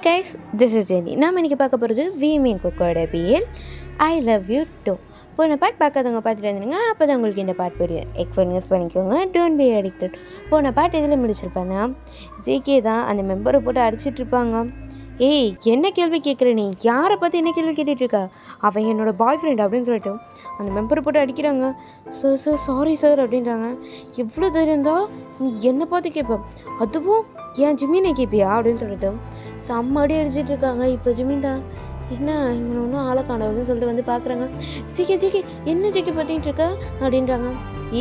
Guys, this is Jenny. நாம் இன்றைக்கி பார்க்க போகிறது வி மீன் குக்கோட பிஎல் ஐ லவ் யூ டூ. போன பாட் பார்க்காதவங்க பார்த்துட்டு வந்துடுங்க, அப்போ தான் உங்களுக்கு இந்த பாட் புரியும். எக்ஃபோன் யூஸ் பண்ணிக்கோங்க, டோன்ட் பி அடிக்டட். போன பாட் இதில் முடிச்சிருப்பேன்னா ஜேகே தான் அந்த மெம்பரை போட்டு அடிச்சிட்ருப்பாங்க. ஏய், என்ன கேள்வி கேட்குற நீ? யாரை பார்த்து என்ன கேள்வி கேட்டுட்ருக்கா? அவன் என்னோடய பாய் ஃப்ரெண்ட் அப்படின்னு சொல்லிட்டு அந்த மெம்பரை போட்டு அடிக்கிறாங்க. சார் சார் சாரி சார் அப்படின்றாங்க. எவ்வளோ தைரியம் தான் நீ என்னை பார்த்து கேட்ப, அதுவும் ஏன் ஜிம்மினை கேட்பியா அப்படின்னு சொல்லிட்டு செம்மடி அடிச்சிட்டு இருக்காங்க. இப்போ ஜிம்மின்டா என்ன இவனை ஒன்றும் ஆளை காணவதுன்னு சொல்லிட்டு வந்து பார்க்குறாங்க. ஜிக்கே என்ன ஜிக்கே பார்த்துட்டு இருக்க அப்படின்றாங்க.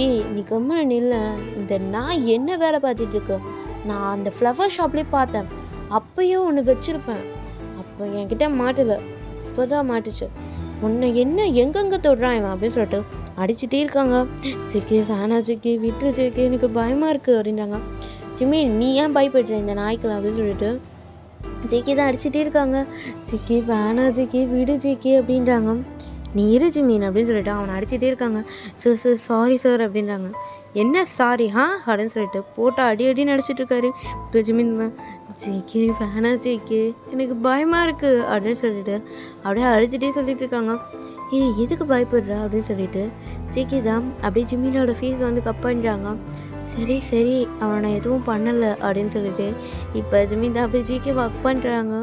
ஏய், நீ கம்மன் இல்லை, இந்த நான் என்ன வேலை பார்த்துட்டு இருக்கேன்? நான் அந்த ஃப்ளவர் ஷாப்லேயே பார்த்தேன், அப்போயே ஒன்று வச்சுருப்பேன், அப்போ என்கிட்ட மாட்டலை, இப்போ தான் மாட்டுச்சு. உன்னை என்ன எங்கெங்கே தொடுறான் இவன் அப்படின்னு சொல்லிட்டு அடிச்சுட்டே இருக்காங்க. ஜிக்கே வேணா ஜிக்கே விட்டு ஜிக்கே, எனக்கு பயமாக இருக்குது அப்படின்றாங்க. ஜிம்மி, நீ ஏன் பயப்படுற இந்த நாய்க்கலாம் அப்படின்னு சொல்லிட்டு ஜிக்கே தான் அடிச்சுட்டே இருக்காங்க. ஜிக்கே வேணா ஜிக்கே விடு ஜிக்கே அப்படின்றாங்க. நீ இரு ஜிம்மின் அப்படின்னு சொல்லிட்டு அவனை அடிச்சுட்டே இருக்காங்க. சார் சார் சாரி சார் அப்படின்றாங்க. என்ன சாரி அப்படின்னு சொல்லிட்டு போட்டால் அடின்னு அடிச்சிட்ருக்காரு. இப்போ ஜிம்மின் ஜிக்கே வேணா ஜிக்கே, எனக்கு பயமாக இருக்குது அப்படின்னு சொல்லிட்டு அப்படியே அழுதுகிட்டே சொல்லிட்டு இருக்காங்க. ஏய், எதுக்கு பயப்படுற அப்படின்னு சொல்லிட்டு ஜிக்கே தான் அப்படியே ஜிம்மினோட ஃபேஸ் வந்து கப் பண்ணுறாங்க. சரி சரி, அவனை எதுவும் பண்ணலை அப்படின்னு சொல்லிட்டு இப்போ ஜிம்மின் தான் அப்படியே ஜிகே ஒர்க் பண்ணுறாங்க.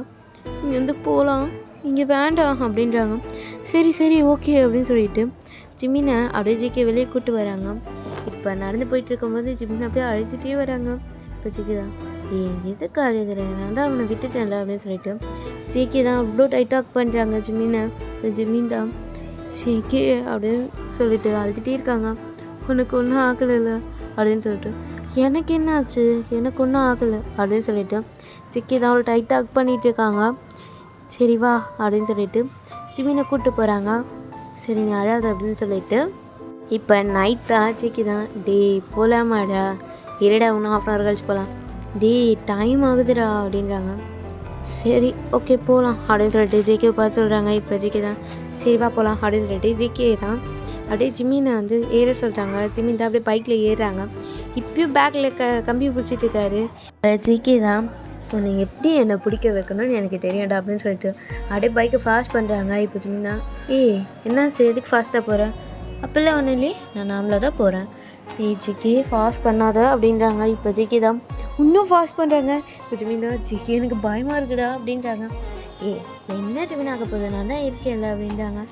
இங்கே வந்து போகலாம், இங்கே வேண்டாம் அப்படின்றாங்க. சரி சரி ஓகே அப்படின்னு சொல்லிட்டு ஜிம்மினை அப்படியே ஜிகே வெளியே கூப்பிட்டு வராங்க. இப்போ நடந்து போயிட்டு இருக்கும்போது ஜிம்மினை அப்படியே அழுதுகிட்டே வராங்க. இப்போ ஜிகே தான், எதுக்கு அழுகிறேன், நான் தான் அவனை விட்டுட்டேன்ல அப்படின்னு சொல்லிட்டு ஜிகே தான் அவ்வளோ டைட்டாக ஒர்க் பண்ணுறாங்க ஜிம்மினை. இப்போ ஜிம்மின் தான் ஜிகே அப்படின்னு சொல்லிட்டு அழுதுகிட்டே இருக்காங்க. உனக்கு ஒன்றும் ஆகலைல்ல அப்படின்னு சொல்லிட்டு, எனக்கு என்ன ஆச்சு, எனக்கு ஒன்றும் ஆகலை அப்படின்னு சொல்லிட்டு ஜிக்கே தான் ஒரு டைட்டாக ஹக் பண்ணிகிட்டு இருக்காங்க. சரி வா அப்படின்னு சொல்லிட்டு ஜிம்மினை கூப்பிட்டு போகிறாங்க. சரி நீ அழாத அப்படின்னு சொல்லிட்டு இப்போ நைட் தான் ஜிக்கே தான், டே போகலாமாடா, இருடா இன்னும் ½ hour கழிச்சு போகலாம், டே டைம் ஆகுதுடா அப்படின்றாங்க. சரி ஓகே போகலாம் அப்படின்னு சொல்லிட்டு ஜிகே பார்த்து சொல்கிறாங்க. இப்போ ஜிக்கே தான் சரி வா போகலாம் அப்படின்னு சொல்லிட்டு ஜிகே தான் அப்படியே ஜிம்மினை வந்து ஏற சொல்கிறாங்க. ஜிம்மின் தான் அப்படியே பைக்கில் ஏறுறாங்க. இப்பயும் பேக்கில் கம்பி பிடிச்சிட்டு இருக்காரு. ஜிகே தான், உன்னை எப்படி என்னை பிடிக்க வைக்கணும்னு எனக்கு தெரியாண்டா அப்படின்னு சொல்லிட்டு அப்படியே பைக்கை ஃபாஸ்ட் பண்ணுறாங்க. இப்போ ஜிம்மின் தான், ஏய் என்னாச்சு, எதுக்கு ஃபாஸ்ட்டாக போகிறேன்? அப்போல்லாம் ஒன்றும் இல்லையே, நான் நார்மலாக தான் போகிறேன். ஏய் ஜிகே ஃபாஸ்ட் பண்ணாத அப்படின்றாங்க. இப்போ ஜிகே தான் இன்னும் ஃபாஸ்ட் பண்ணுறாங்க. இப்போ ஜிம்மின் தான், ஜிகே எனக்கு பயமாக இருக்குடா அப்படின்றாங்க. என்ன ஜிம்மின் ஆக போகுது, நான் தான் இருக்கேன்ல அப்படின்றாங்க.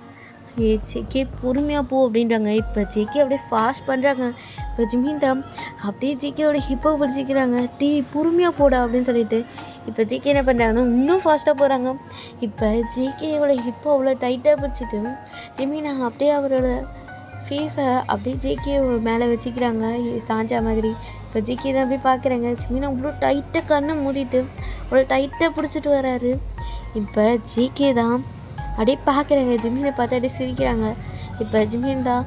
ஜிகே பொறுமையாக போ அப்படின்றாங்க. இப்போ ஜிகே அப்படியே ஃபாஸ்ட் பண்ணுறாங்க. இப்போ ஜிம்மின் தான் அப்படியே ஜிகேயோட ஹிப்பை பிடிச்சிக்கிறாங்க. பொறுமையாக போடா அப்படின்னு சொல்லிட்டு இப்போ ஜிகே என்ன பண்ணுறாங்கன்னா இன்னும் ஃபாஸ்ட்டாக போகிறாங்க. இப்போ ஜிகேயோட ஹிப்பை அவ்வளோ டைட்டாக பிடிச்சிட்டு ஜிம்மின் அப்படியே அவரோட ஃபேஸை அப்படியே ஜிகே மேலே வச்சுக்கிறாங்க சாஞ்சா மாதிரி. இப்போ ஜிகே தான் அப்படியே பார்க்குறாங்க. ஜிம்மின் அவ்வளோ டைட்டாக கண்ணை மூடிட்டு அவ்வளோ டைட்டாக பிடிச்சிட்டு வராரு. இப்போ ஜிகே தான் அப்படியே பார்க்குறாங்க. ஜிம்மினை பார்த்து அப்படியே சிரிக்கிறாங்க. இப்போ ஜிம்மின் தான்,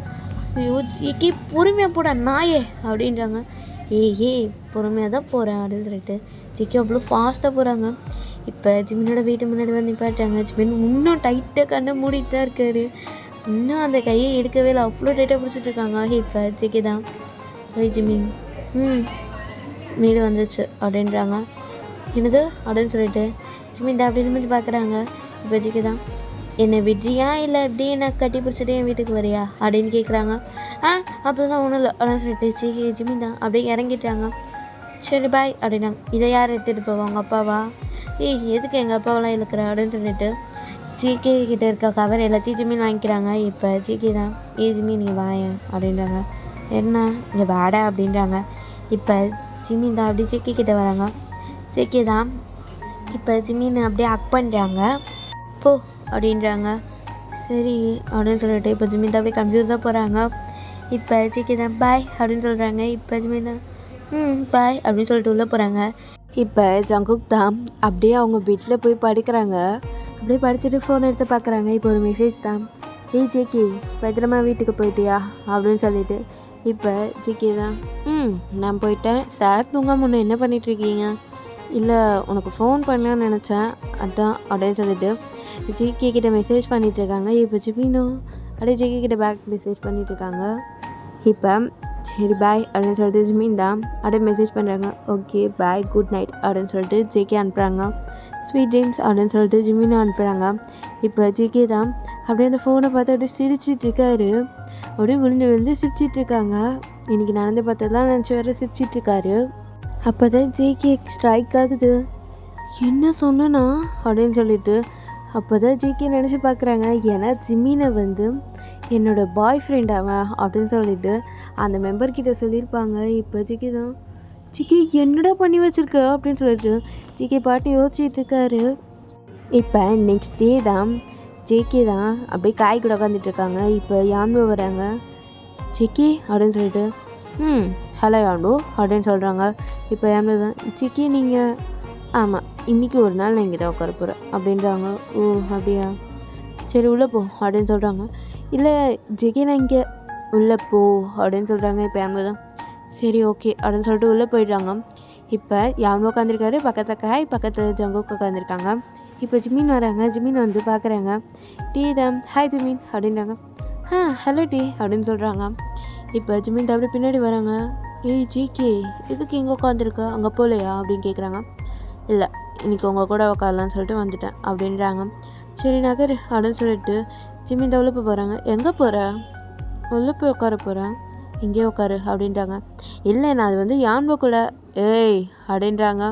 ஐயோ ஜிகே பொறுமையாக போடா நாயே அப்படின்றாங்க. ஏய் பொறுமையாக தான் போகிறேன் அப்படின்னு சொல்லிட்டு ஜிகே அவ்வளோ ஃபாஸ்ட்டாக போகிறாங்க. இப்போ ஜிம்மினோட வீட்டு முன்னாடி வந்து நிப்பாட்டுறாங்க. ஜிம்மின் இன்னும் டைட்டாக கண்ணை மூடிட்டு தான் இருக்காரு. இன்னும் அந்த கையை எடுக்கவே இல்லை, அவ்வளோ டைட்டாக பிடிச்சிட்டு இருக்காங்க. இப்போ ஜிகே தான், ஓய் ஜிம்மின் வீடு வந்துச்சு அப்படின்றாங்க. என்னது அப்படின்னு சொல்லிட்டு ஜிம்மின் தான் அப்படின்னு மாதிரி பார்க்குறாங்க. இப்போ ஜிகே தான், என்னை விட்றியா இல்லை எப்படி என்னை கட்டி பிடிச்சிட்டு என் வீட்டுக்கு வரியா அப்படின்னு கேட்குறாங்க. அப்படிலாம் ஒன்றும் இல்லை அப்படின்னு சொல்லிட்டு ஜிம்மின் தான் அப்படியே இறங்கிட்டாங்க. சரி பாய் அப்படின்னாங்க. இதை யார் எடுத்துகிட்டு போவா, உங்கள் அப்பாவா? எதுக்கு எங்கள் அப்பாவெல்லாம் இழுக்கிற அப்படின்னு சொல்லிட்டு ஜிகே கிட்டே இருக்க கவர் எல்லாத்தையும் ஜிம்மின் வாங்கிக்கிறாங்க. இப்போ ஜிகே தான், ஜிம்மி நீ வாயேன் அப்படின்றாங்க. என்ன இங்கே வாடா அப்படின்றாங்க. இப்போ ஜிம்மின் தான் அப்படியே ஜிகே கிட்டே வராங்க. ஜிகே தான் இப்போ ஜிம்மின் அப்படியே ஹக் பண்ணுறாங்க. போ அப்படின்றாங்க. சரி அப்படின்னு சொல்லிட்டு இப்போ ஜிம்மின் தான் அப்படியே கன்ஃபியூஸாக போகிறாங்க. இப்போ ஜிகே தான் பாய் அப்படின்னு சொல்கிறாங்க. இப்போ ஜிம்மின் தான் பாய் அப்படின்னு சொல்லிட்டு உள்ளே போகிறாங்க. இப்போ ஜங்குக் தான் அப்படியே அவங்க வீட்டில் போய் படுக்கிறாங்க. அப்படியே படுத்துட்டு ஃபோன் எடுத்து பார்க்குறாங்க. இப்போ ஒரு மெசேஜ் தான், ஜிகே பத்திரமா வீட்டுக்கு போயிட்டியா அப்படின்னு சொல்லிட்டு. இப்போ ஜிகே தான் நான் போயிட்டேன் சார், தூங்காம முன்னே என்ன பண்ணிகிட்ருக்கீங்க? இல்லை உனக்கு ஃபோன் பண்ணலான்னு நினச்சேன் அதான் அப்படின்னு சொல்லிட்டு ஜிகே கிட்ட மெசேஜ் பண்ணிகிட்ருக்காங்க. இப்போ ஜிம்மினும் அப்படியே ஜிகே கிட்ட பேக் மெசேஜ் பண்ணிகிட்ருக்காங்க. இப்போ சரி பாய் அப்படின்னு சொல்லிட்டு ஜிமின் தான் அப்படியே மெசேஜ் பண்ணுறாங்க. ஓகே பாய் குட் நைட் அப்படின்னு சொல்லிட்டு ஜேகே அனுப்புகிறாங்க. ஸ்வீட் ட்ரீம்ஸ் அப்படின்னு சொல்லிட்டு ஜிமினை அனுப்புகிறாங்க. இப்போ ஜேகே தான் அப்படியே அந்த ஃபோனை பார்த்து அப்படியே சிரிச்சிட்ருக்காரு. அப்படியே விழுந்து சிரிச்சிட்ருக்காங்க. இன்றைக்கி நடந்து பார்த்ததெல்லாம் நினச்சி வேறு சிரிச்சிட்ருக்காரு. அப்போ தான் ஜேகே ஸ்ட்ரைக் ஆகுது. என்ன சொன்னனா அப்படின்னு சொல்லிட்டு அப்போ தான் ஜேகே நினச்சி பார்க்குறாங்க. ஏன்னா ஜிமினை என்னோடய பாய் ஃப்ரெண்ட் அவன் அப்படின்னு சொல்லிட்டு அந்த மெம்பர்கிட்ட சொல்லியிருப்பாங்க. இப்போ ஜிகே தான் ஜிகே என்னடா பண்ணி வச்சுருக்க அப்படின்னு சொல்லிட்டு ஜிகே பாட்டு யோசிச்சுட்ருக்காரு. இப்போ நெக்ஸ்ட் டே தான் ஜேகே தான் அப்படியே காய் கூட உட்காந்துட்ருக்காங்க. இப்போ யான்போ வராங்க. ஜிகே அப்படின்னு சொல்லிட்டு ஹலோ யான்போ அப்படின்னு சொல்கிறாங்க. இப்போ யான்போ தான் ஜிகே நீங்கள் ஆமாம் இன்றைக்கி ஒரு நாள் நான் இங்கே தான் உட்கார போகிறேன் அப்படின்றாங்க. ஓ அப்படியா சரி உள்ளே போ அப்படின்னு சொல்கிறாங்க. இல்லை ஜிகே நான் இங்கே உள்ளே போ அப்படின்னு சொல்கிறாங்க. இப்போ யான்போ தான் சரி ஓகே அப்படின்னு சொல்லிட்டு உள்ளே போயிடுறாங்க. இப்போ யான்போ உட்காந்துருக்காரு. பக்கத்தில் ஜங்குக் உட்காந்துருக்காங்க. இப்போ ஜிமின் வராங்க. ஜிமின் பார்க்குறாங்க. டீ தான் ஹாய் ஜிமின் அப்படின்றாங்க. ஹலோ டீ அப்படின்னு சொல்கிறாங்க. இப்போ ஜிமின் அப்படியே பின்னாடி வராங்க. ஏய் ஜிகே எதுக்கு எங்கே உட்காந்துருக்க அங்கே போகலையா அப்படின்னு கேட்குறாங்க. இல்லை இன்றைக்கி உங்கள் கூட உட்காரலான்னு சொல்லிட்டு வந்துட்டேன் அப்படின்றாங்க. சரி நகர் அப்படின்னு சொல்லிட்டு ஜிமின் உள்ள போய் போகிறாங்க. எங்கே போகிற? உள்ளே போய் உட்கார போகிறேன். இங்கே உட்காரு அப்படின்றாங்க. இல்லை நான் அது யான்போ கூட. ஏய் அப்படின்றாங்க.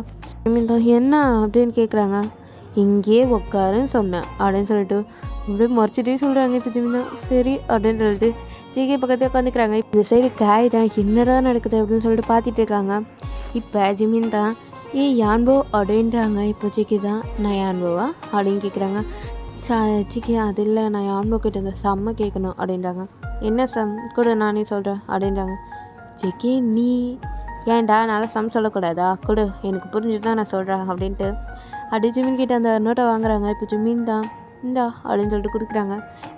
ஜிமின் என்ன அப்படின்னு கேட்குறாங்க. இங்கேயே உட்காருன்னு சொன்னேன் அப்படின்னு சொல்லிட்டு அப்படியே மறைச்சிட்டே சொல்கிறாங்க. இப்போ ஜிமின் தான் சரி அப்படின்னு சொல்லிட்டு ஜிகே பக்கத்தில் உட்காந்துக்கிறாங்க. இந்த சைடு காய் தான் என்னடா நடக்குது அப்படின்னு சொல்லிட்டு பார்த்துட்டு இருக்காங்க. இப்போ ஜிமின் தான் ஏய் யான்போ அப்படின்றாங்க. இப்போ ஜிகே தான் நான் யான்போவா அப்படின்னு கேட்குறாங்க. ஜிகே அது இல்லை நான் யான்போ கிட்ட இந்த செம்ம கேட்கணும் அப்படின்றாங்க. என்ன சம் கூட நானே சொல்கிறேன் அப்படின்றாங்க. ஜிகே நீ ஏன்டா நல்லா சம் சொல்லக்கூடாதா கொடு எனக்கு புரிஞ்சு தான் நான் சொல்கிறேன் அப்படின்ட்டு அப்படியே ஜிமின் கிட்ட அந்த நோட்டை வாங்குறாங்க. இப்போ ஜிமின் தான் இந்தா அப்படின்னு சொல்லிட்டு கொடுக்குறாங்க.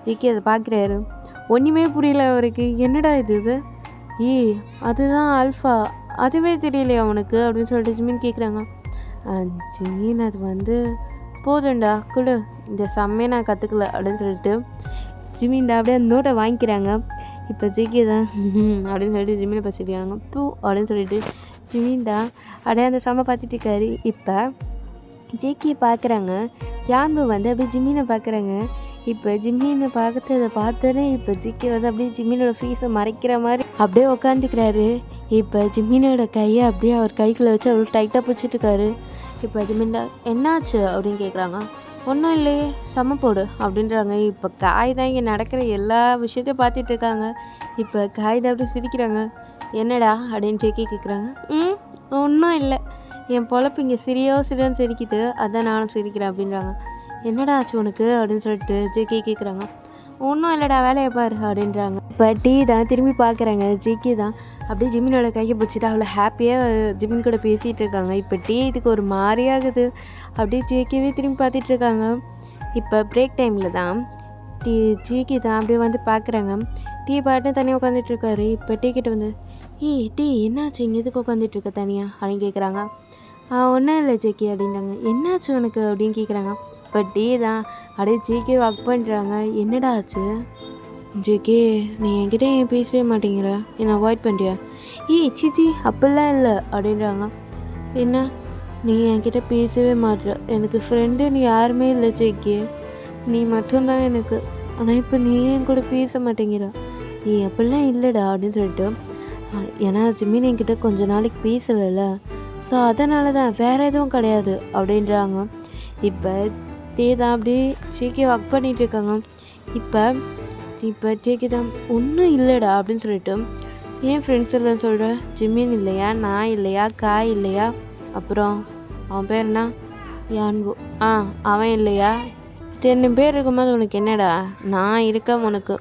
ஜிகே அதை பார்க்குறாரு. ஒன்றுமே புரியல அவருக்கு. என்னடா இது ஏய் அதுதான் ஆல்ஃபா அதுவே தெரியலையா அவனுக்கு அப்படின்னு சொல்லிட்டு ஜிமின் கேட்குறாங்க. ஜிமின் அது போதுண்டா கொடு இந்த செம்மையை நான் கற்றுக்கல அப்படின்னு சொல்லிட்டு ஜிமின்டா அப்படியே அந்த நோட்டை வாங்கிக்கிறாங்க. இப்போ ஜிகே தான் அப்படின்னு சொல்லிட்டு ஜிமினை பேசிக்கிறாங்க. பூ அப்படின்னு சொல்லிட்டு ஜிமின்டா அப்படியே அந்த செம்ம பார்த்துட்டு இருக்காரு. இப்போ ஜேகே பார்க்குறாங்க. யான்பு அப்படியே ஜிமினை பார்க்குறாங்க. இப்போ ஜிமினை பார்த்தோன்னே இப்போ ஜிகே அப்படியே ஜிமினோட ஃபீஸை மறைக்கிற மாதிரி அப்படியே உட்காந்துக்கிறாரு. இப்போ ஜிமினோட கையை அப்படியே அவர் கைக்குள்ளே வச்சு அவர் டைட்டாக பிடிச்சிட்ருக்காரு. இப்போ ஜிமின்டா என்னாச்சு அப்படின்னு கேட்குறாங்க. ஒன்றும் இல்லையே செம்ம போடு அப்படின்றாங்க. இப்போ காய் தான் இங்கே நடக்கிற எல்லா விஷயத்தையும் பார்த்துட்டு இருக்காங்க. இப்போ காய் தான் அப்படியே சிரிக்கிறாங்க. என்னடா அப்படின்னு ஜேகே கேட்குறாங்க. ஒன்றும் இல்லை என் பொழப்பு இங்கே சிரியோன்னு சிரிக்குது அதான் நானும் சிரிக்கிறேன் அப்படின்றாங்க. என்னடா ஆச்சு உனக்கு அப்படின்னு சொல்லிட்டு ஜேகே கேட்குறாங்க. ஒன்றும் இல்லைடா வேலையை பாரு அப்படின்றாங்க. இப்போ டீ தான் திரும்பி பார்க்குறாங்க. ஜேகே தான் அப்படியே ஜிமினோட கையை பிடிச்சிட்டு அவ்வளோ ஹாப்பியாக ஜிமின் கூட பேசிகிட்டு இருக்காங்க. இப்போ டீ இதுக்கு ஒரு மாதிரியாகுது. அப்படியே ஜேகேவே திரும்பி பார்த்துட்டு இருக்காங்க. இப்போ பிரேக் டைமில் தான் ஜேகே தான் அப்படியே பார்க்குறாங்க. டீ பாட்டு தனியாக உட்காந்துட்ருக்காரு. இப்போ டீ கிட்ட ஏய் டீ என்னாச்சு இங்கே எதுக்கு உட்காந்துட்ருக்க தனியாக அப்படின்னு கேட்குறாங்க. ஒன்றும் இல்லை ஜேகே அப்படின்றாங்க. என்னாச்சு உனக்கு அப்படின்னு கேட்குறாங்க. இப்போ டீ தான் அப்படியே ஜேகே ஒர்க் பண்ணுறாங்க. என்னடா ஆச்சு ஜேகே நீ என்கிட்ட ஏன் பேசவே மாட்டேங்கிற என்னை அவாய்ட் பண்ணுறியா? சிச்சி அப்படிலாம் இல்லை அப்படின்றாங்க. என்ன நீ என்கிட்ட பேசவே மாட்டுற எனக்கு ஃப்ரெண்டுன்னு யாருமே இல்லை ஜேகே நீ மட்டும்தான் எனக்கு. ஆனால் இப்போ நீ என் கூட பேச மாட்டேங்கிற. அப்படிலாம் இல்லைடா அப்படின்னு சொல்லிட்டு ஏன்னா ஜிமின் என்கிட்ட கொஞ்ச நாளைக்கு பேசலைல்ல ஸோ அதனால தான் வேறு எதுவும் கிடையாது அப்படின்றாங்க. இப்போ தான் அப்படியே ஜேகே ஒர்க் பண்ணிகிட்டு இருக்காங்க. இப்போ ஜேகே தான் ஒன்றும் இல்லைடா அப்படின்னு சொல்லிட்டு ஏன் ஃப்ரெண்ட்ஸ் இல்லைன்னு சொல்கிற? ஜிமின் இல்லையா, நான் இல்லையா, காய் இல்லையா, அப்புறம் அவன் பேர் என்ன யான்பு அவன் இல்லையா, 10 பேர் இருக்கும்போது உனக்கு என்னடா? நான் இருக்கேன் உனக்கு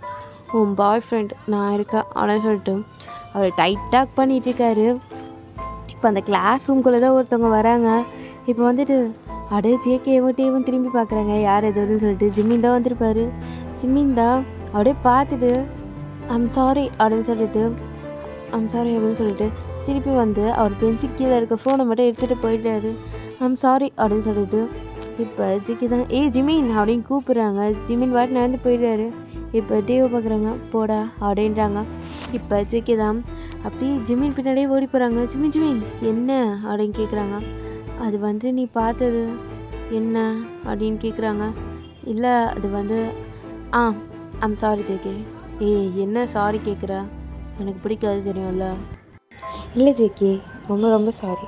உன் பாய் ஃப்ரெண்ட் நான் இருக்கேன் அப்படின்னு சொல்லிட்டு அவர் டைட்டாக பண்ணிகிட்டு இருக்காரு. இப்போ அந்த கிளாஸ் ரூம்குள்ளே தான் ஒருத்தவங்க வராங்க. இப்போ அப்படியே ஜேகேவும் திரும்பி பார்க்குறாங்க. யார் எதுன்னு சொல்லிட்டு ஜிமின் தான் வந்திருப்பாரு. ஜிமின் தான் அப்படியே பார்த்துட்டு ஐம் சாரி அப்படின்னு சொல்லிட்டு திருப்பி அவர் பெஞ்சு கீழே இருக்க ஃபோனை மட்டும் எடுத்துகிட்டு போயிட்டாரு. ஐம் சாரி அப்படின்னு சொல்லிட்டு இப்போ ஜிகே தான் ஜிமின் அப்படின்னு கூப்பிட்றாங்க. ஜிமின் வாட்டி நடந்து போயிடுறாரு. இப்போ டீவை பார்க்குறாங்க. போடா அப்படின்றாங்க. இப்போ ஜேகே தான் அப்படியே ஜிமின் பின்னாடியே ஓடி போகிறாங்க. ஜிமின் என்ன அப்படின்னு கேட்குறாங்க. அது வந்து நீ பார்த்தது என்ன அப்படின்னு கேட்குறாங்க. இல்லை அது வந்து ஐம் சாரி ஜேகே. என்ன சாரி கேட்குற? எனக்கு பிடிக்காது தெரியும்ல. இல்லை ஜேகே, ரொம்ப ரொம்ப சாரி.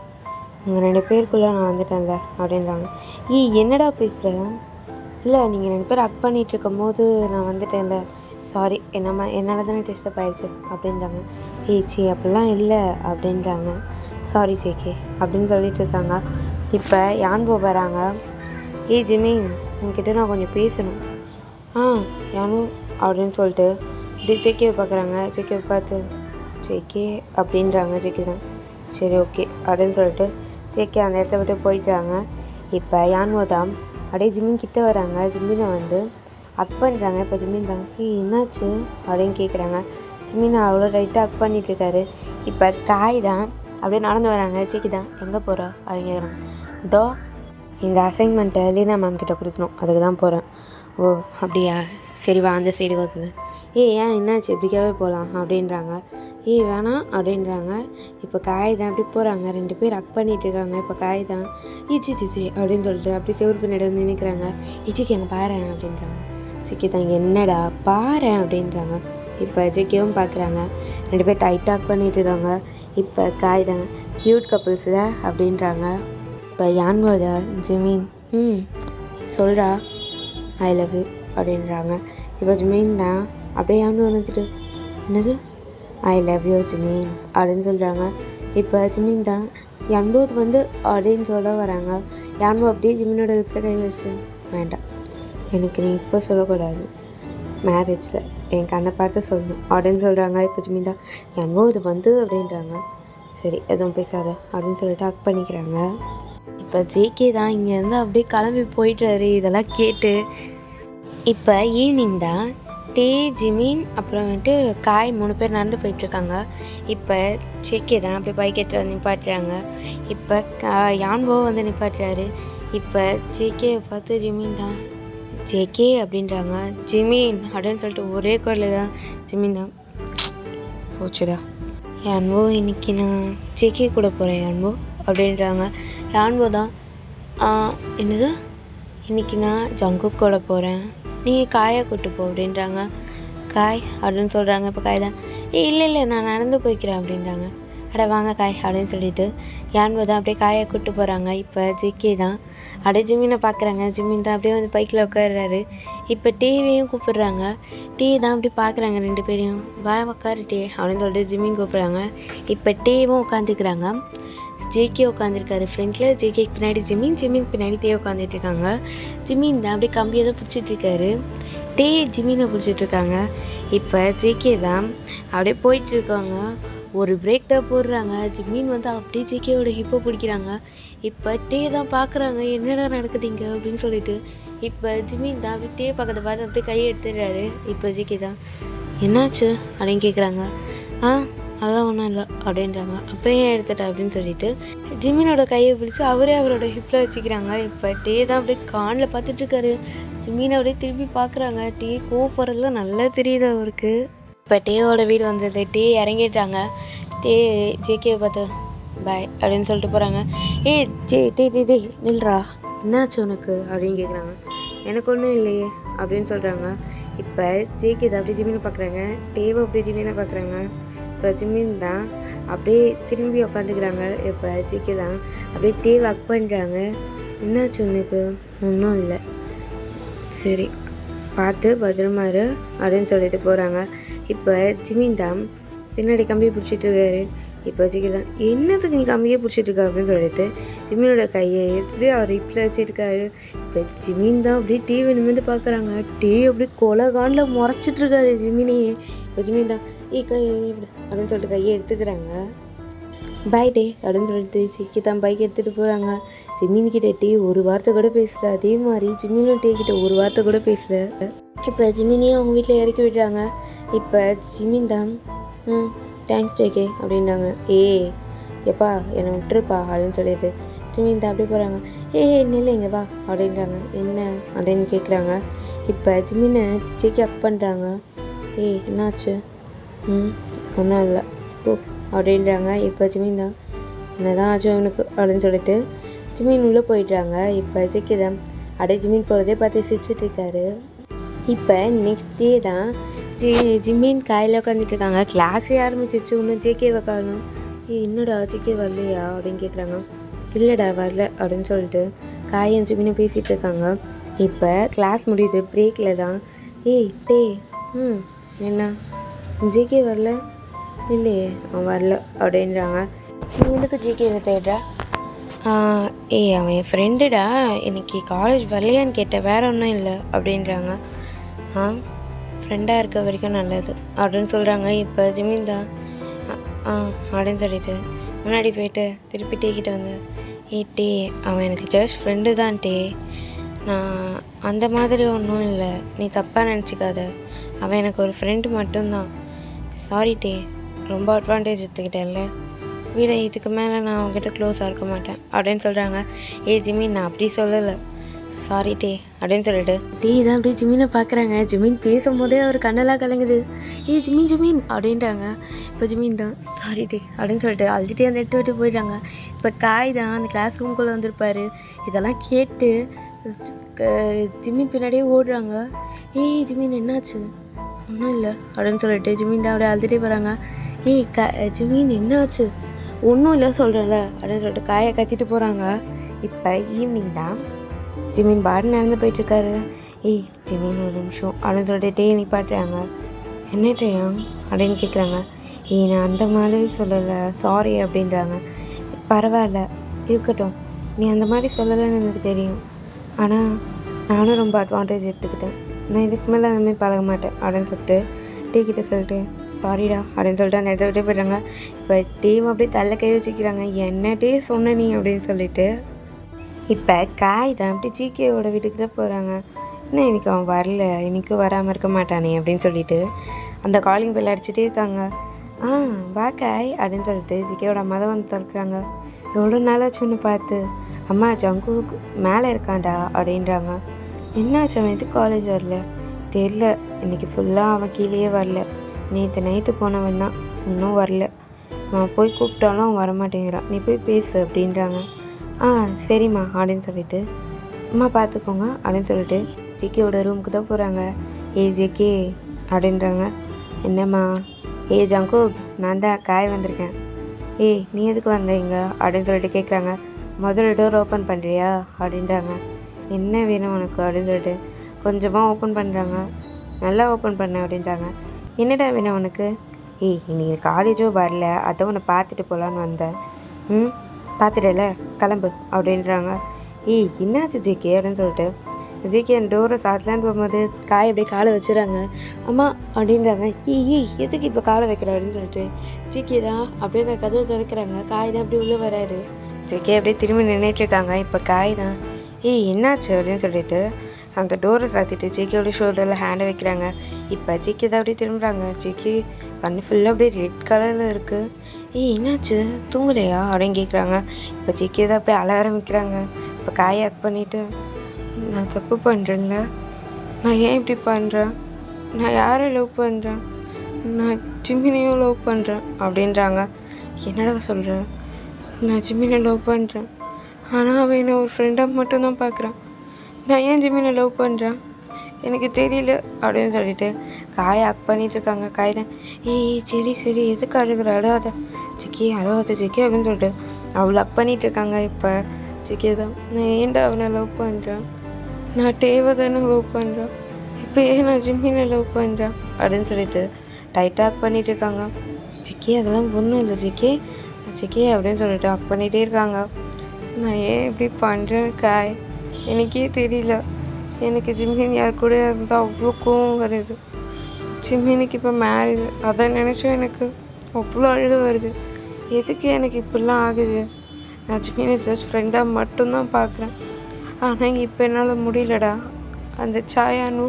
உங்கள் 2 பேருக்குள்ளே நான் வந்துட்டேன்ல அப்படின்றாங்க. என்னடா பேசுகிற? இல்லை நீங்கள் 2 பேர் அக் பண்ணிகிட்டு இருக்கும் போது நான் வந்துட்டேன்ல, சாரி என்னால் தானே டிஸ்டர்ப் ஆகிடுச்சு அப்படின்றாங்க. அப்படிலாம் இல்லை அப்படின்றாங்க. சாரி ஜேகே அப்படின்னு சொல்லிட்டு இருக்காங்க. இப்போ யான்போ வராங்க. ஜிமி உங்ககிட்ட நான் கொஞ்சம் பேசணும். யானு அப்படின்னு சொல்லிட்டு இப்படி ஜேகேவை பார்க்குறாங்க. ஜேகேவை பார்த்து ஜேகே அப்படின்றாங்க. ஜேகே தான் சரி ஓகே அப்படின்னு சொல்லிட்டு ஜேகே அந்த இடத்த விட்டு போயிட்டாங்க. இப்போ யான்வோ தான் அப்படியே ஜிமின் கிட்டே வராங்க. ஜிமினை வந்து அக் பண்ணுறாங்க. இப்போ ஜிமின் தான் என்னாச்சு அப்படின்னு கேட்குறாங்க. ஜிமின் அவ்வளோ ரைட்டாக அக் பண்ணிகிட்ருக்காரு. இப்போ காய் தான் அப்படியே நடந்து வராங்க. ஜேகே தான் எங்கே போகிற அப்படின்னு கேட்குறாங்க. இதோ இந்த அசைன்மெண்ட்டை லீனா மேம் கிட்ட கொடுக்கணும், அதுக்கு தான் போகிறேன். ஓ அப்படியா, சரி வா அந்த சைடு கொடுக்குது. ஏன் என்னாச்சு, இப்படிக்காவே போகலாம் அப்படின்றாங்க. வேணாம் அப்படின்றாங்க. இப்போ காய் தான் அப்படி போகிறாங்க. 2 பேர் அக் பண்ணிகிட்டு இருக்காங்க. இப்போ காய் தான் சிச்சி அப்படின்னு சொல்லிட்டு அப்படி செவ்வறு பின்னாடி வந்து நினைக்கிறாங்க. ஜேகே அங்கே பாரேன் அப்படின்றாங்க. ஜேகே தான் என்னடா பாரேன் அப்படின்றாங்க. இப்போ ஜேகேவும் பார்க்குறாங்க. 2 பேர் டைட்டாக அக் பண்ணிகிட்டு இருக்காங்க. இப்போ காய் தான் க்யூட் கப்புள்ஸில் அப்படின்றாங்க. இப்போ யான்வோ ஜிமின் சொல்கிறா ஐ லவ் யூ அப்படின்றாங்க. இப்போ ஜிமின் தான் அப்படியே யான்வோ வந்துட்டு என்னது ஐ லவ் யூ ஜிமின் அப்படின்னு சொல்கிறாங்க. இப்போ ஜிமின் தான் யான்போது வந்து அப்படின்னு சொல்ல வராங்க. யான்போ அப்படியே ஜிமினோட லிப்ஸில் கை வச்சுட்டு வேண்டாம், எனக்கு நீ இப்போ சொல்லக்கூடாது, மேரேஜில் என் கண்ணை பார்த்து சொல்லணும் அப்படின்னு சொல்கிறாங்க. இப்போ ஜிமின் தான் யான்போது வந்து அப்படின்றாங்க. சரி எதுவும் பேசாத அப்படின்னு சொல்லிட்டு அக் பண்ணிக்கிறாங்க. இப்போ ஜேகே தான் இங்கேருந்து அப்படியே கிளம்பி போயிட்டாரு இதெல்லாம் கேட்டு. இப்போ ஈவினிங் தான் ஜிமின் அப்புறம் வந்துட்டு காய் 3 பேர் நடந்து போயிட்டுருக்காங்க. இப்போ ஜேகே தான் அப்படியே பைக் எடுத்து வந்து நிப்பாட்டுறாங்க. இப்போ யான்போ வந்து நிப்பாட்டுறாரு. இப்போ ஜேகேவை பார்த்து ஜிமின் தான் ஜேகே அப்படின்றாங்க. ஜிமின் அப்படின்னு சொல்லிட்டு ஒரே குரல் தான். ஜிமின் தான் போச்சுடா யான்போ, இன்னைக்கு நான் ஜேகே கூட போகிறேன் யான்போ அப்படின்றாங்க. யான்போ தான் என்னது, இன்றைக்கி நான் ஜங்குக் கூட போகிறேன், நீங்கள் காயை கூப்பிட்டு போ அப்படின்றாங்க. காய் அப்படின்னு சொல்கிறாங்க. இப்போ காய் தான் இல்லை நான் நடந்து போய்க்கிறேன் அப்படின்றாங்க. அட வாங்க காய் அப்படின்னு சொல்லிட்டு யான்போ தான் அப்படியே காயை கூப்பிட்டு போகிறாங்க. இப்போ ஜேகே தான் அப்படியே ஜிமினை பார்க்குறாங்க. ஜிமின் தான் அப்படியே வந்து பைக்கில் உட்காடுறாரு. இப்போ டிவியும் கூப்பிடுறாங்க. தான் அப்படி பார்க்குறாங்க 2 பேரையும். வா உட்காரு டே அப்படின்னு சொல்லிட்டு ஜிமின் கூப்பிட்றாங்க. இப்போ டேவும் உட்காந்துக்கிறாங்க. ஜேகே உட்காந்துருக்காரு ஃப்ரெண்டில். ஜேகேக்கு பின்னாடி ஜிமின் பின்னாடி உட்காந்துட்டு இருக்காங்க. ஜிமின் தான் அப்படியே கம்பியை தான் பிடிச்சிட்ருக்காரு. ஜிமினை பிடிச்சிட்ருக்காங்க. இப்போ ஜேகே தான் அப்படியே போயிட்டுருக்காங்க. ஒரு பிரேக் தான் போடுறாங்க. ஜிமின் வந்து அப்படியே ஜேகேவோட ஹிப்பை பிடிக்கிறாங்க. இப்போ தான் பார்க்குறாங்க என்னடா நடக்குதுங்க அப்படின்னு சொல்லிட்டு. இப்போ ஜிமின் தான் அப்படியே பக்கத்தை பார்த்து அப்படியே கையை எடுத்துடுறாரு. இப்போ ஜேகே தான் என்னாச்சு அப்படின்னு கேட்குறாங்க. அதெல்லாம் ஒன்றும் இல்லை அப்படின்றாங்க. அப்படியே எடுத்துட்டேன் அப்படின்னு சொல்லிட்டு ஜிமினோட கையை பிடிச்சி அவரே அவரோட ஹிப்பில் வச்சுக்கிறாங்க. இப்போ தான் அப்படியே கானில் பார்த்துட்ருக்காரு. ஜிமினை அப்படியே திரும்பி பார்க்குறாங்க. கோவப்படுறதுலாம் நல்லா தெரியுது அவருக்கு. இப்போ டேவோட வீடு வந்தது. இறங்கிட்டாங்க. ஜேகேவை பார்த்து பாய் அப்படின்னு சொல்லிட்டு போகிறாங்க. டே நில்றா, என்னாச்சு உனக்கு அப்படின்னு கேட்குறாங்க. எனக்கு ஒன்றும் இல்லையே அப்படின்னு சொல்கிறாங்க. இப்போ ஜேகே தான் அப்படியே ஜிமினை பார்க்குறாங்க. டேவை அப்படியே ஜிமினை பார்க்குறாங்க. இப்போ ஜிமின் தான் அப்படியே திரும்பி உட்காந்துக்கிறாங்க. இப்போ ஜேகே தான் அப்படியே டேவை அக் பண்ணுறாங்க. என்னாச்சு உனக்கு? ஒன்றும் இல்லை, சரி பார்த்து பத்திரமா இரு அப்படின்னு சொல்லிட்டு போகிறாங்க. இப்போ ஜிமின் தான் பின்னாடி கம்பியை பிடிச்சிட்டு இருக்காரு. இப்போ ஜேகே தான் என்னத்துக்கு நீ கம்பியே பிடிச்சிட்ருக்க அப்படின்னு சொல்லிட்டு ஜிமினோட கையை எடுத்து அவர் ஹிப்பில் வச்சுருக்காரு. இப்போ ஜிமின் தான் அப்படியே டிவி நிமிர்ந்து பார்க்குறாங்க. அப்படியே கொலகானில் முறைச்சிட்ருக்காரு ஜிமினையே. இப்போ ஜிமின் தான் கை அப்படின்னு சொல்லிட்டு கையை எடுத்துக்கிறாங்க. பாய் டே அப்படின்னு சொல்லிட்டு ஜேகே தான் பைக் எடுத்துகிட்டு போகிறாங்க. ஜிமின்கிட்ட ஒரு வார்த்தை கூட பேசல. அதே மாதிரி ஜிமினும் கிட்ட ஒரு வார்த்தை கூட பேசல. இப்போ ஜிமினையும் அவங்க வீட்டில் இறக்கி விடுறாங்க. இப்போ ஜிமின் தான் தேங்க்ஸ் ஜேகே அப்படின்றாங்க. எப்பா என்னை விட்டுருப்பா அப்படின்னு சொல்லிட்டு ஜிமின் தான் அப்படியே போகிறாங்க. நில்லை இங்கே வா அப்படின்றாங்க. என்ன அப்படின்னு கேட்குறாங்க. இப்போ ஜிமினை ஜேகே அக் பண்ணுறாங்க. என்னாச்சு? ஒன்றும் இல்லை ஓ அப்படின்றாங்க. இப்போ ஜிமின் தான் என்னதான் ஆச்சு அவனுக்கு அப்படின்னு சொல்லிட்டு ஜிமின் உள்ளே போயிடுறாங்க. இப்போ ஜேகே தான் அப்படியே ஜிமின் போகிறதே பார்த்து சிரிச்சிட்டு இருக்காரு. இப்போ நெக்ஸ்ட் டே தான் ஜிமின் காயில் உட்காந்துட்டு இருக்காங்க. கிளாஸே ஆரம்பிச்சிச்சு, இன்னும் ஜேகேவை காணும். என்னடா ஜேகே வரலையா அப்படின்னு கேட்குறாங்க. இல்லைடா வரல அப்படின்னு சொல்லிட்டு காயும் ஜிமினும் பேசிகிட்டு இருக்காங்க. இப்போ கிளாஸ் முடியுது, பிரேக்கில் தான் டே என்ன ஜேகே வரல? இல்லையே அவன் வரல அப்படின்றாங்க. நீ எதுக்கு ஜேகேவை தேடுறா? அவன் என் ஃப்ரெண்டுடா, இன்னைக்கு காலேஜ் வரலையான்னு கேட்டேன், வேற ஒன்றும் இல்லை அப்படின்றாங்க. ஃப்ரெண்டாக இருக்க வரைக்கும் நல்லது அப்படின்னு சொல்கிறாங்க. இப்போ ஜிமின் தான் அப்படின்னு சொல்லிட்டு முன்னாடி போயிட்டு திருப்பி டேக்கிட்ட வந்து டே அவன் எனக்கு ஜஸ்ட் ஃப்ரெண்டு தான் டே, நான் அந்த மாதிரி ஒன்றும் இல்லை, நீ தப்பாக நினச்சிக்காத, அவன் எனக்கு ஒரு ஃப்ரெண்டு மட்டும்தான், சாரி டே, ரொம்ப அட்வான்டேஜ் எடுத்துக்கிட்டேன்ல, வீட இதுக்கு மேலே நான் அவங்ககிட்ட க்ளோஸாக இருக்க மாட்டேன் அப்படின்னு சொல்கிறாங்க. ஜிமின் நான் அப்படி சொல்லலை, சாரி டே அப்படின்னு சொல்லிட்டு தான் அப்படியே ஜிமினை பார்க்குறாங்க. ஜிமின் பேசும்போதே அவர் கண்ணெல்லாம் கலங்குது. ஜிமின் அப்படின்ட்டாங்க. இப்போ ஜிமின் தான் சாரி டே அப்படின்னு சொல்லிட்டு அழுதுகிட்டே அந்த எடுத்து விட்டு போயிட்டாங்க. இப்போ காய் தான் அந்த கிளாஸ் ரூம்குள்ளே வந்திருப்பார். இதெல்லாம் கேட்டு ஜிமின் பின்னாடியே ஓடுறாங்க. ஜிமின் என்னாச்சு? ஒன்றும் இல்லை அப்படின்னு சொல்லிட்டு ஜிமின் தான் அப்படியே அழுதுகிட்டே போகிறாங்க. ஜிமின் என்னாச்சு? ஒன்றும் இல்லை சொல்கிறேன்ல அப்படின்னு சொல்லிட்டு காயை கத்திட்டு போகிறாங்க. இப்போ ஈவினிங் தான் ஜிமின் பாடி நடந்து போயிட்டுருக்காரு. ஜிமின் ஒரு நிமிஷம் அப்படின்னு சொல்லிட்டு டே நிப்பாட்டுறாங்க. என்ன டேயம் அப்படின்னு கேட்குறாங்க. நான் அந்த மாதிரி சொல்லலை, சாரி அப்படின்றாங்க. பரவாயில்ல இருக்கட்டும், நீ அந்த மாதிரி சொல்லலைன்னு எனக்கு தெரியும், ஆனால் நானும் ரொம்ப அட்வான்டேஜ் எடுத்துக்கிட்டேன், நான் இதுக்கு மேலே அதுமாதிரி பழக மாட்டேன் அப்படின்னு சொல்லிட்டு டீ கிட்ட சொல்லிட்டு சாரிடா அப்படின்னு சொல்லிட்டு அந்த இடத்த விட்டு போயிடுறாங்க. இப்போ டீம் அப்படியே தள்ள கை வச்சுக்கிறாங்க. என்ன டே சொன்ன நீ அப்படின்னு சொல்லிட்டு இப்போ காய் தான் அப்படி ஜிகேவோட வீட்டுக்கு தான் போகிறாங்க. இன்னும் இன்றைக்கி அவன் வரல, இன்றைக்கும் வராமல் இருக்க மாட்டானே அப்படின்னு சொல்லிட்டு அந்த காலிங் பெல் அடிச்சுட்டே இருக்காங்க. வா காய் அப்படின்னு சொல்லிட்டு ஜிகேவோட அம்மா தான் வந்து திறக்கிறாங்க. எவ்வளோ நாளாச்சு ஒன்று பார்த்து. அம்மா ஜங்குக்கு மேலே இருக்கான்டா அப்படின்றாங்க. என்னாச்சு அவன் எதுக்கு காலேஜ் வரல? தெரியல, இன்றைக்கி ஃபுல்லாக அவன் கீழேயே வரல, நேற்று நைட்டு போனவன் தான் இன்னும் வரல, நான் போய் கூப்பிட்டாலும் அவன் வரமாட்டேங்கிறான், நீ போய் பேசு அப்படின்றாங்க. சரிம்மா அப்படின்னு சொல்லிட்டு அம்மா பார்த்துக்கோங்க அப்படின்னு சொல்லிட்டு ஜேகேவோட ரூமுக்கு தான் போகிறாங்க. ஜேகே அப்படின்றாங்க. என்னம்மா? ஜங்கு நான் தான் காய் வந்திருக்கேன். நீ எதுக்கு வந்த இங்க அப்படின்னு சொல்லிட்டு கேட்குறாங்க. முதல்ல டோர் ஓப்பன் பண்ணுறியா அப்படின்றாங்க. என்ன வேணும் உனக்கு அப்படின்னு சொல்லிட்டு கொஞ்சமாக ஓப்பன் பண்ணுறாங்க. நல்லா ஓப்பன் பண்ண அப்படின்றாங்க. என்னடா வேணும் உனக்கு? இன்னைக்கு காலேஜோ வரல, அதை உன்னை பார்த்துட்டு போகலான்னு வந்தேன். பார்த்துட்டல கிளம்பு அப்படின்றாங்க. என்னாச்சு ஜேகே அப்படின்னு சொல்லிட்டு ஜேகே அந்த டோரை சாத்தலான்னு போகும்போது காய் அப்படியே காலை வச்சுறாங்க. அம்மா அப்படின்றாங்க. எதுக்கு இப்போ காலை வைக்கிற அப்படின்னு சொல்லிட்டு ஜேகே தான் அப்படியே அந்த கதவை திறக்கிறாங்க. காய் தான் அப்படியே உள்ளே வராரு. ஜேகே அப்படியே திரும்பி நின்றுட்டுருக்காங்க. இப்போ காய் தான் என்னாச்சு அப்படின்னு சொல்லிட்டு அந்த டோரை சாத்திட்டு ஜேகேயோட ஷோல்டரில் ஹேண்டை வைக்கிறாங்க. இப்போ ஜேகே தான் அப்படியே திரும்புகிறாங்க. ஜேகே கண்ணு ஃபுல்லாக அப்படியே ரெட் கலரில் இருக்குது. என்னாச்சு தூங்கலையா அப்படின்னு கேட்குறாங்க. இப்போ ஜேகே தான் அப்படியே அழ ஆரம்பிக்கிறாங்க. இப்போ காயை ஆக் பண்ணிவிட்டு நான் தப்பு பண்ணுறேன்ல, நான் ஏன் இப்படி பண்ணுறேன், நான் யாரை லவ் பண்ணுறேன், நான் ஜிமினையும் லவ் பண்ணுறேன் அப்படின்றாங்க. என்னடா சொல்கிறேன், நான் ஜிமினை லவ் பண்ணுறேன், ஆனால் அவன் என்னை ஒரு ஃப்ரெண்டாக மட்டும்தான் பார்க்குறான், நான் ஏன் ஜிமினை லவ் பண்ணுறேன் எனக்கு தெரியல அப்படின்னு சொல்லிட்டு காயை ஆக் பண்ணிகிட்ருக்காங்க. காய் தான் சரி எதுக்கு அழுகிற, அழுகாத ஜிக்கி அழுகாத ஜிக்கி அப்படின்னு சொல்லிட்டு அவள் ஆக் பண்ணிகிட்ருக்காங்க. இப்போ ஜிக்கே தான் நான் ஏன்டா அவனை லவ் பண்ணுறேன், நான் தேவைதானே லவ் பண்ணுறேன், இப்போ ஏன் நான் ஜிம்மினை லவ் பண்ணுறேன் அப்படின்னு சொல்லிட்டு டைட்டாக ஆக் பண்ணிகிட்ருக்காங்க. ஜிக்கி அதெல்லாம் ஒன்றும் இல்லை ஜிக்கி அப்படின்னு சொல்லிட்டு ஆக் பண்ணிகிட்டே இருக்காங்க. நான் ஏன் இப்படி பண்ணுறேன் காய் எனக்கே தெரியல, எனக்கு ஜிம்மின் யார் கூட இருந்தால் அவ்வளோ கோவம் வருது, ஜிம்மினுக்கு இப்போ மேரேஜ் அதை நினச்சா எனக்கு அவ்வளோ அழுக வருது, எதுக்கு எனக்கு இப்படிலாம் ஆகுது, நான் ஜிம்மினை ஜஸ்ட் ஃப்ரெண்டாக மட்டும்தான் பார்க்குறேன், ஆனால் இப்போ என்னால் முடியலடா, அந்த சாயானு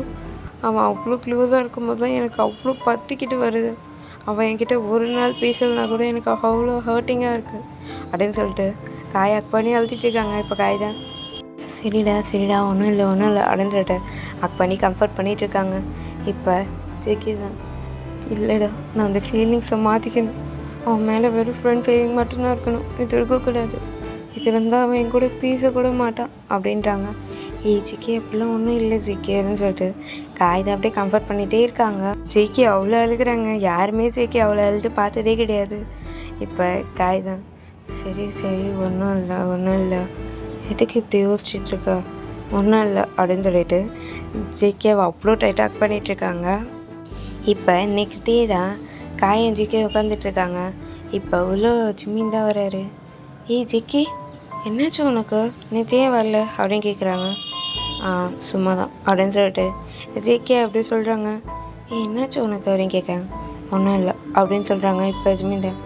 அவன் அவ்வளோ க்ளோஸாக இருக்கும்போது தான் எனக்கு அவ்வளோ பற்றிக்கிட்டு வருது, அவன் என்கிட்ட ஒரு நாள் பேசலைனா கூட எனக்கு அவ்வளோ ஹர்ட்டிங்காக இருக்குது அப்படின்னு சொல்லிட்டு காய் ஆக் பண்ணி அழுத்திட்டு இருக்காங்க. இப்போ காய் தான் சரிடா ஒன்றும் இல்லை அப்படின்னு சொல்லிட்டு ஆக் பண்ணி கம்ஃபர்ட் பண்ணிகிட்ருக்காங்க. இப்போ ஜேகே தான் இல்லைடா, நான் அந்த ஃபீலிங்ஸை மாற்றிக்கணும். அவன் மேலே வெறும் ஃப்ரெண்ட் ஃபீலிங் மட்டும்தான் இருக்கணும், இது இருக்கக்கூடாது. இது இருந்தால் அவன் என் கூட பேசக்கூட மாட்டான் அப்படின்றாங்க. ஜிகே அப்படிலாம் ஒன்றும் இல்லை ஜிகே அப்படின்னு சொல்லிட்டு காய்தை அப்படியே கம்ஃபர்ட் பண்ணிகிட்டே இருக்காங்க. ஜிகே அவ்வளோ அழுகிறாங்க. யாருமே ஜிகே அவ்வளோ அழுது பார்த்ததே கிடையாது. இப்போ காய்தான் சரி சரி ஒன்றும் இல்லை எதுக்கு இப்படி யோசிச்சுட்ருக்கா, ஒன்றும் இல்லை அப்படின்னு சொல்லிட்டு ஜிகேவை அவ்வளோ டைட்டாக் பண்ணிகிட்ருக்காங்க. இப்போ நெக்ஸ்ட் டே தான் காயன் ஜிகே உட்காந்துட்ருக்காங்க. இப்போ உள்ள ஜிம்மின் தான் வர்றாரு. ஜிகே என்னாச்சு உனக்கு, நேற்றையே வரல அப்படின்னு கேட்குறாங்க. சும்மா தான் அப்படின்னு சொல்லிட்டு ஜிகே அப்படி சொல்கிறாங்க. என்னாச்சு உனக்கு அப்படின்னு கேட்குறாங்க. ஒன்றும் இல்லை அப்படின்னு சொல்கிறாங்க. இப்போ ஜிம்மின் தான்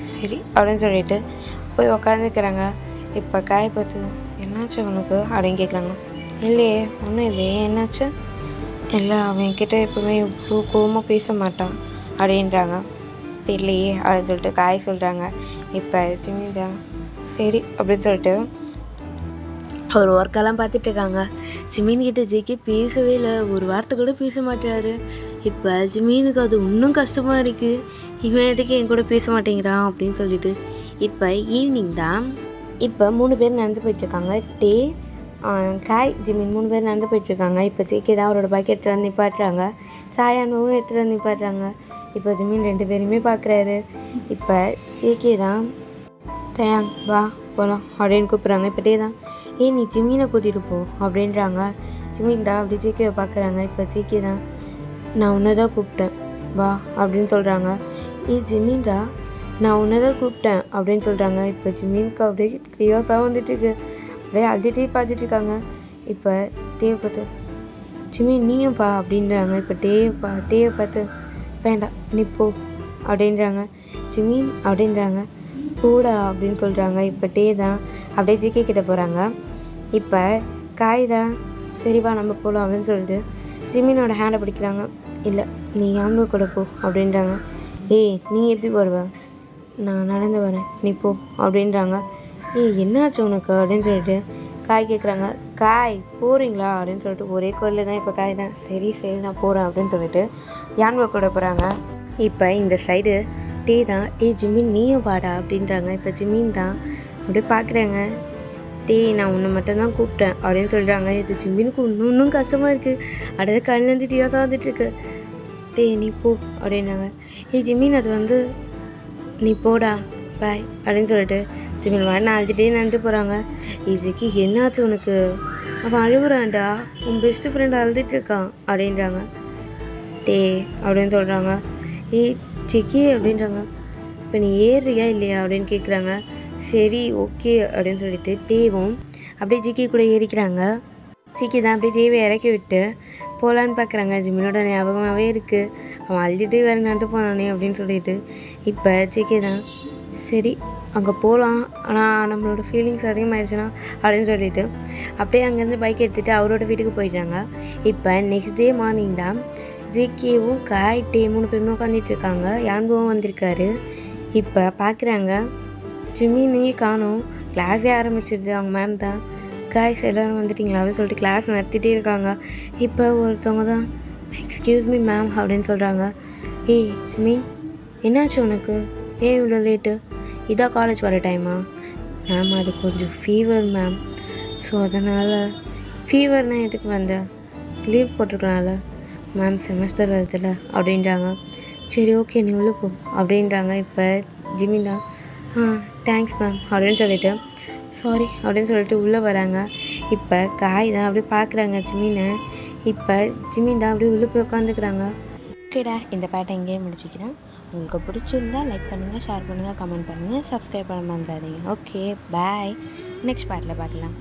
சரி அப்படின்னு சொல்லிட்டு போய் உக்காந்துக்கிறாங்க. இப்போ காய பார்த்து என்னாச்சு உனக்கு அப்படின்னு கேட்குறாங்க. இல்லையே ஒன்றும் இல்லையே, என்னாச்சு? இல்லை அவன் என்கிட்ட எப்போவுமே இவ்வளோ கோவமாக பேச மாட்டான் அப்படின்றாங்க. தெரியலையே அப்படின்னு சொல்லிட்டு காய் சொல்கிறாங்க. இப்போ ஜிம்மின் தான் சரி அப்படின்னு சொல்லிட்டு ஒரு ஒர்க்கெல்லாம் பார்த்துட்ருக்காங்க. ஜிமீன்கிட்ட ஜிகே பேசவே இல்லை, ஒரு வார்த்தை கூட பேச மாட்டாரு. இப்போ ஜிமீனுக்கு அது இன்னும் கஷ்டமாக இருக்குது. இவன் எதுக்கு என் கூட பேச மாட்டேங்கிறான் அப்படின்னு சொல்லிட்டு இப்போ ஈவினிங் தான். இப்போ 3 பேர் நடந்து போயிட்டுருக்காங்க. டே காய் ஜிமின் 3 பேர் நடந்து போயிட்டுருக்காங்க. இப்போ ஜிகே தான் அவரோட பைக் எடுத்துகிட்டு வந்து நிப்பாட்டுறாங்க. சாயானுவும் எடுத்துகிட்டு வந்து நிப்பாட்டுறாங்க. இப்போ ஜிமின் 2 பேருமே பார்க்குறாரு. இப்போ ஜிகே தான் டேங் வா போகலாம் அப்படின்னு கூப்பிட்றாங்க. இப்போ டே தான் நீ ஜிமீனை கூட்டிகிட்டு போ அப்படின்றாங்க. ஜிமின் தான் அப்படி ஜிகேவை பார்க்குறாங்க. இப்போ ஜிகே தான் நான் உன்னை தான் கூப்பிட்டேன் வா அப்படின்னு சொல்கிறாங்க. ஜிமின் தான் நான் உன்னை தான் கூப்பிட்டேன் அப்படின்னு சொல்கிறாங்க. இப்போ ஜிமின்க்கு அப்படியே கிளியர்ஸாக வந்துட்டுருக்கு. அப்படியே அழுதுகிட்டே பார்த்துட்ருக்காங்க. இப்போ டேவை பார்த்து ஜிமின் நீயும் பா அப்படின்றாங்க. இப்போ டேவை பார்த்து வேண்டாம் நீ போ அப்படின்றாங்க. ஜிமின் அப்படின்றாங்க. போடா அப்படின்னு சொல்கிறாங்க. இப்போ டே தான் அப்படியே ஜிகே கிட்டே போகிறாங்க. இப்போ காய் தான் சரிவா நம்ம போகலாம் அப்படின்னு சொல்லிட்டு ஜிமினோட ஹேண்டை பிடிக்கிறாங்க. இல்லை நீ யாம்பு கூட போ அப்படின்றாங்க. நீ எப்படி வருவ, நான் நடந்து வரேன் நீ போ அப்படின்றாங்க. என்னாச்சு உனக்கு அப்படின்னு சொல்லிட்டு காய் கேட்குறாங்க. காய் போகிறீங்களா அப்படின்னு சொல்லிட்டு ஒரே குரலில் தான் இப்போ காய் தான் சரி நான் போகிறேன் அப்படின்னு சொல்லிட்டு யான்பு கூட போகிறாங்க. இப்போ இந்த சைடு டே தான் ஜிமின் நீயும் வாடா அப்படின்றாங்க. இப்போ ஜிமின் தான் அப்படியே பார்க்குறாங்க. நான் உன்னை மட்டும்தான் கூப்பிட்டேன் அப்படின்னு சொல்கிறாங்க. இது ஜிமினுக்கு இன்னும் கஷ்டமாக இருக்குது. அடுத்த கண்ணிலேருந்து தியாசம் வந்துட்டுருக்கு. நீ போ அப்படின்னாங்க. ஜிமின் அது வந்து நீ போடா பாய் அப்படின்னு சொல்லிட்டு ஜிமின் வாடா அழுதுகிட்டே நடந்து போகிறாங்க. இதுக்கு என்னாச்சு உனக்கு, அவன் அழுகுறான்டா, உன் பெஸ்ட்டு ஃப்ரெண்ட் அழுதுட்டுருக்கான் அப்படின்றாங்க. அப்படின்னு சொல்கிறாங்க. ஜிகே அப்படின்றாங்க. இப்போ நீ ஏறுறியா இல்லையா அப்படின்னு கேட்குறாங்க. சரி ஓகே அப்படின்னு சொல்லிட்டு தேவும் அப்படியே ஜிகே கூட ஏறிக்கிறாங்க. ஜிகே தான் அப்படியே தேவை இறக்கி விட்டு போகலான்னு பார்க்குறாங்க. ஜிமினோட ஞாபகமாகவே இருக்குது, அவன் அழுதுகிட்டே வேறு நடந்து போனானே அப்படின்னு சொல்லிட்டு இப்போ ஜிகே தான் சரி அங்கே போகலாம், ஆனால் நம்மளோட ஃபீலிங்ஸ் அதிகமாகிடுச்சுன்னா அப்படின்னு சொல்லிட்டு அப்படியே அங்கேருந்து பைக் எடுத்துகிட்டு அவரோட வீட்டுக்கு போயிட்டாங்க. இப்போ நெக்ஸ்ட் டே மார்னிங் தான் ஜிகேவும் காய் 3 பேருமே உட்காந்துட்ருக்காங்க. யான்புவும் வந்திருக்காரு. இப்போ பார்க்குறாங்க ஜிமினையே காணோம். கிளாஸே ஆரம்பிச்சிருது. அவங்க மேம் தான் காய்ஸ் எல்லோரும் வந்துட்டிங்களா அப்படின்னு சொல்லிட்டு கிளாஸ் நடத்திட்டே இருக்காங்க. இப்போ ஒருத்தவங்க தான் எக்ஸ்கியூஸ் மீ மேம் அப்படின்னு சொல்கிறாங்க. ஜிமின் என்னாச்சு உனக்கு, இவ்வளோ லேட்டு, இதான் காலேஜ் வர டைமா? மேம் அது கொஞ்சம் ஃபீவர் மேம், ஸோ அதனால். ஃபீவர்னால் எதுக்கு வந்தேன், லீவ் போட்டிருக்கலாம்ல மேம், செமஸ்டர் வருதுல்ல அப்படின்றாங்க. சரி ஓகே நீ உள்ளே போ அப்படின்றாங்க. இப்போ ஜிமின் தான் தேங்க்ஸ் மேம் அப்படின்னு சொல்லிட்டு சாரி அப்படின்னு சொல்லிட்டு உள்ளே வராங்க. இப்போ காய் தான் அப்படியே பார்க்குறாங்க ஜிமினை. இப்போ ஜிமின் தான் அப்படியே உள்ளே போய் உட்காந்துக்கிறாங்க. ஓகேடா, இந்த பாட்டை இங்கேயே முடிச்சுக்கிறேன். உங்களுக்கு பிடிச்சிருந்தா லைக் பண்ணுங்கள், ஷேர் பண்ணுங்கள், கமெண்ட் பண்ணுங்கள், சப்ஸ்கிரைப் பண்ண மறந்துடாதீங்க. ஓகே பாய், நெக்ஸ்ட் பாட்டில் பார்க்கலாம்.